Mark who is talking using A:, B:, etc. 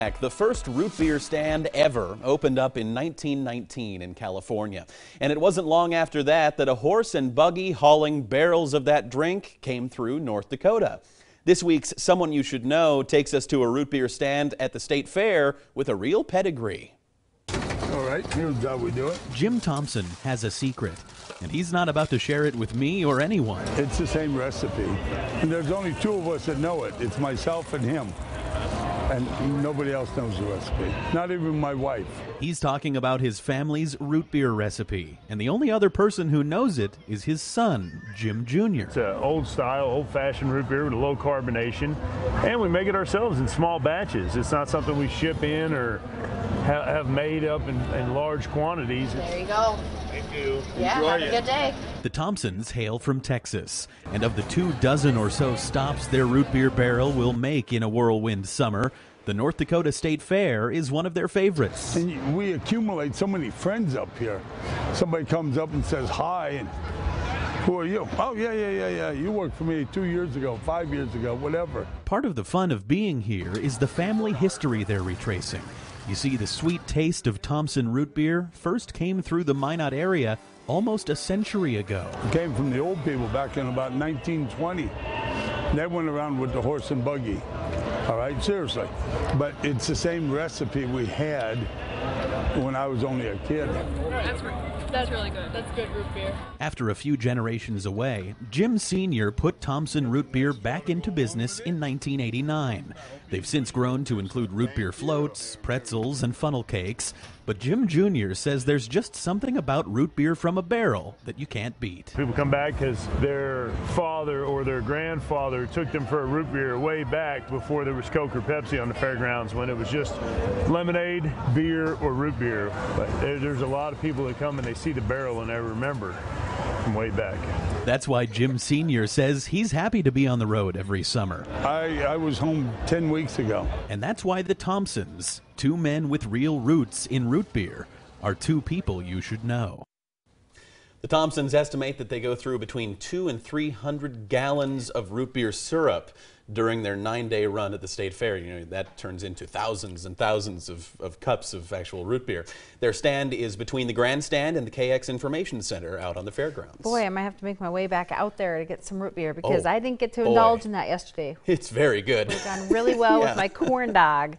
A: The first root beer stand ever opened up in 1919 in California. And it wasn't long after that that a horse and buggy hauling barrels of that drink came through North Dakota. This week's Someone You Should Know takes us to a root beer stand at the State Fair with a real pedigree.
B: All right, here's how we do it.
C: Jim Thomsen has a secret, and he's not about to share it with me or anyone.
B: It's the same recipe, and there's only two of us that know it. It's myself and him, and nobody else knows the recipe, not even my wife.
C: He's talking about his family's root beer recipe, and the only other person who knows it is his son, Jim Jr.
D: It's an old-style, old-fashioned root beer with a low carbonation, and we make it ourselves in small batches. It's not something we ship in or have made up in large quantities.
E: There you go.
D: Thank you.
E: Yeah,
D: Enjoy
E: have a good day.
C: The Thomsens hail from Texas, and of the 24 or so stops their root beer barrel will make in a whirlwind summer, the North Dakota State Fair is one of their favorites.
B: And we accumulate so many friends up here. Somebody comes up and says hi, and who are you? Oh, yeah. You worked for me 2 years ago, 5 years ago, whatever.
C: Part of the fun of being here is the family history they're retracing. You see, the sweet taste of Thomsen root beer first came through the Minot area almost a century ago.
B: It came from the old people back in about 1920. They went around with the horse and buggy. All right, seriously. But it's the same recipe we had when I was only a kid.
F: That's really good. That's good root beer.
C: After a few generations away, Jim Sr. put Thomsen root beer back into business in 1989. They've since grown to include root beer floats, pretzels, and funnel cakes. But Jim Jr. says there's just something about root beer from a barrel that you can't beat.
D: People come back because their father or their grandfather took them for a root beer way back before there was Coke or Pepsi on the fairgrounds, when it was just lemonade, beer, or root beer. But there's a lot of people that come and they see the barrel and they remember from way back.
C: That's why Jim Sr. says he's happy to be on the road every summer.
B: I was home 10 weeks ago.
C: And that's why the Thomsens, two men with real roots in root beer, are two people you should know.
A: The Thomsens estimate that they go through between 200 and 300 gallons of root beer syrup during their 9-day run at the State Fair. You know, that turns into thousands and thousands of cups of actual root beer. Their stand is between the grandstand and the KX Information Center out on the fairgrounds.
E: Boy, I might have to make my way back out there to get some root beer, because I didn't get to indulge in that yesterday.
A: It's very good.
E: It's gone really well with my corn dog.